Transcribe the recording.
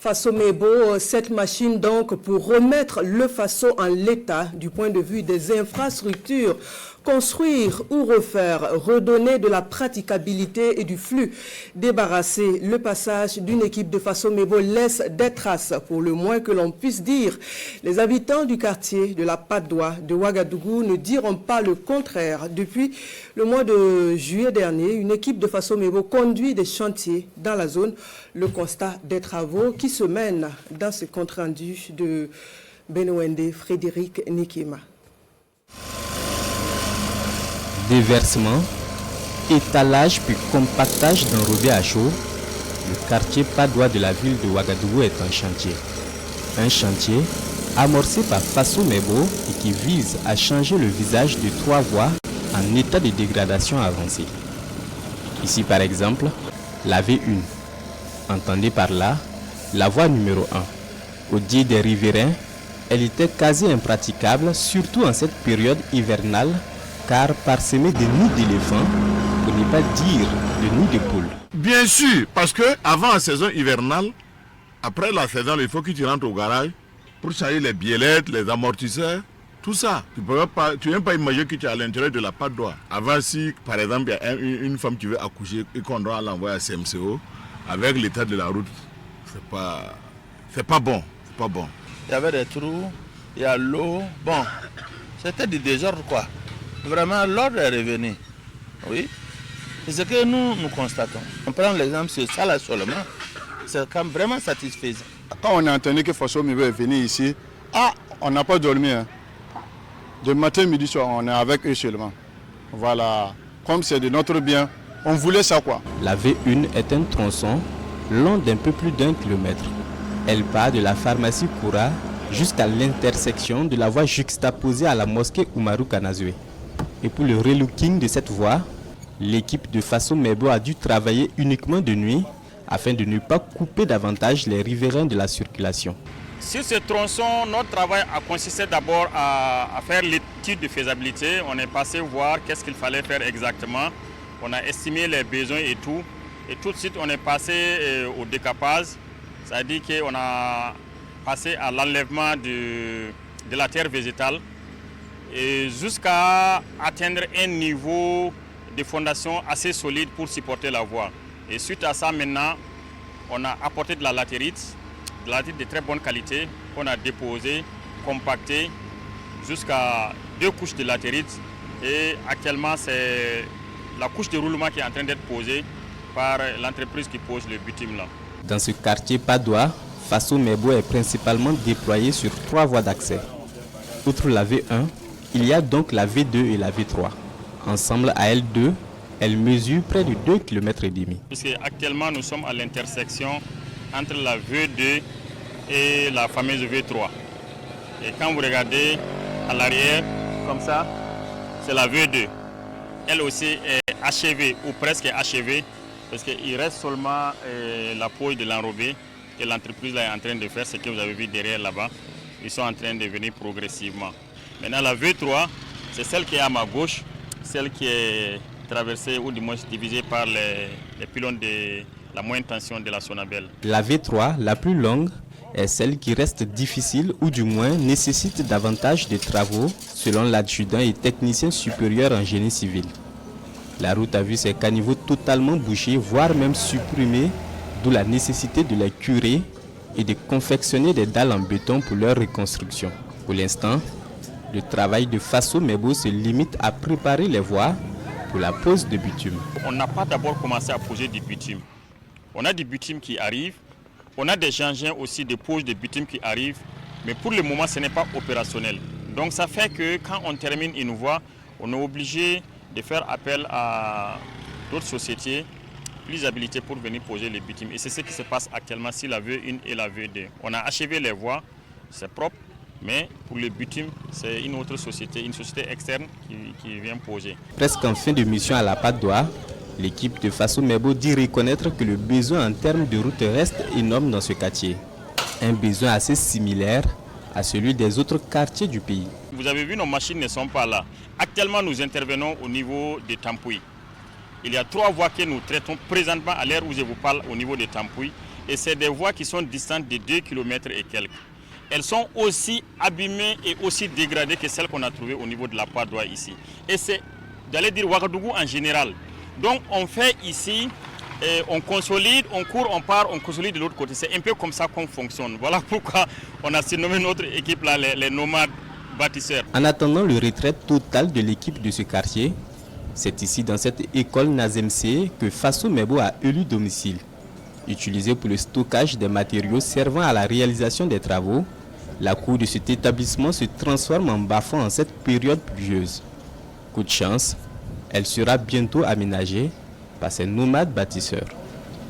Faso Mebo, cette machine donc pour remettre le Faso en l'état du point de vue des infrastructures, construire ou refaire, redonner de la praticabilité et du flux, débarrasser le passage d'une équipe de Faso Mebo laisse des traces, pour le moins que l'on puisse dire. Les habitants du quartier de la Patte d'Oie de Ouagadougou ne diront pas le contraire. Depuis le mois de juillet dernier, une équipe de Faso Mebo conduit des chantiers dans la zone. Le constat des travaux qui se mènent dans ce compte rendu de Benouende Frédéric Nikima. Déversement, étalage puis compactage d'enrobés à chaud, le quartier Patte d'Oie de la ville de Ouagadougou est un chantier. Un chantier amorcé par Faso Mebo et qui vise à changer le visage de 3 voies en état de dégradation avancée. Ici par exemple, la V1. Entendez par là la voie numéro 1. Au dit des riverains, elle était quasi impraticable, surtout en cette période hivernale, car parsemée de nids d'éléphants, pour ne pas dire de nids de poules. Bien sûr, parce que avant la saison hivernale, après la saison, il faut que tu rentres au garage pour changer les biellettes, les amortisseurs, tout ça. Tu ne peux pas imaginer que tu es à l'intérieur de la Patte d'Oie. Avant, si par exemple, il y a une femme qui veut accoucher et qu'on doit l'envoyer à CMCO, avec l'état de la route, c'est pas bon. C'est pas bon. Il y avait des trous, il y a l'eau. Bon, c'était du désordre quoi. Vraiment, l'ordre est revenu. Oui. C'est ce que nous constatons. On prend l'exemple sur ça là seulement. C'est quand même vraiment satisfaisant. Quand on a entendu que Faso Mebo est venu ici, on n'a pas dormi. Hein. De matin, midi, soir, on est avec eux seulement. Voilà. Comme c'est de notre bien, on voulait ça quoi. La V1 est un tronçon long d'un peu plus d'1 kilomètre. Elle part de la pharmacie Koura jusqu'à l'intersection de la voie juxtaposée à la mosquée Oumarou Kanazoué. Et pour le relooking de cette voie, l'équipe de Faso Mebo a dû travailler uniquement de nuit afin de ne pas couper davantage les riverains de la circulation. Sur ce tronçon, notre travail a consisté d'abord à faire l'étude de faisabilité. On est passé voir qu'est-ce qu'il fallait faire exactement. On a estimé les besoins et tout. Et tout de suite, on est passé au décapage. C'est-à-dire qu'on a passé à l'enlèvement de la terre végétale et jusqu'à atteindre un niveau de fondation assez solide pour supporter la voie. Et suite à ça, maintenant, on a apporté de la latérite de très bonne qualité qu'on a déposé, compacté jusqu'à 2 couches de latérite. Et actuellement, c'est la couche de roulement qui est en train d'être posée par l'entreprise qui pose le bitume là. Dans ce quartier Patte d'Oie, Faso Mebo est principalement déployé sur 3 voies d'accès. Outre la V1, il y a donc la V2 et la V3. Ensemble à L2, elles mesurent près de 2,5 km. Puisque actuellement nous sommes à l'intersection entre la V2 et la fameuse V3. Et quand vous regardez à l'arrière, comme ça, c'est la V2. Elle aussi est achevée ou presque achevée parce qu'il reste seulement la pose de l'enrobé que l'entreprise est en train de faire, ce que vous avez vu derrière là-bas. Ils sont en train de venir progressivement. Maintenant la V3, c'est celle qui est à ma gauche, celle qui est traversée ou du moins divisée par les pylônes de la moyenne tension de la Sonabel. La V3, la plus longue, est celle qui reste difficile ou du moins nécessite davantage de travaux selon l'adjudant et technicien supérieur en génie civil. La route a vu ses caniveaux totalement bouchés, voire même supprimés, d'où la nécessité de les curer et de confectionner des dalles en béton pour leur reconstruction. Pour l'instant, le travail de Faso Mebo se limite à préparer les voies pour la pose de bitume. On n'a pas d'abord commencé à poser du bitume. On a du bitume qui arrive, on a des engins aussi de pose de bitume qui arrivent, mais pour le moment ce n'est pas opérationnel. Donc ça fait que quand on termine une voie, on est obligé de faire appel à d'autres sociétés plus habilitées pour venir poser les bitumes. Et c'est ce qui se passe actuellement sur la V1 et la V2. On a achevé les voies, c'est propre, mais pour le bitume, c'est une autre société, une société externe qui vient poser. Presque en fin de mission à la Patte d'Oie, l'équipe de Faso Mebo dit reconnaître que le besoin en termes de route reste énorme dans ce quartier. Un besoin assez similaire à celui des autres quartiers du pays. Vous avez vu, nos machines ne sont pas là. Actuellement, nous intervenons au niveau de Tampouy. Il y a 3 voies que nous traitons présentement à l'heure où je vous parle au niveau de Tampouy. Et c'est des voies qui sont distantes de 2 km et quelques. Elles sont aussi abîmées et aussi dégradées que celles qu'on a trouvées au niveau de la Padoua ici. Et c'est, d'aller dire Ouagadougou en général. Donc on fait ici, on consolide, on court, on part, on consolide de l'autre côté. C'est un peu comme ça qu'on fonctionne. Voilà pourquoi on a surnommé notre équipe là les nomades bâtisseurs. En attendant le retrait total de l'équipe de ce quartier, c'est ici dans cette école Nazemse que Fasso Mebo a élu domicile. Utilisé pour le stockage des matériaux servant à la réalisation des travaux, la cour de cet établissement se transforme en bas-fond en cette période pluvieuse. Coup de chance, elle sera bientôt aménagée par ces nomades bâtisseurs.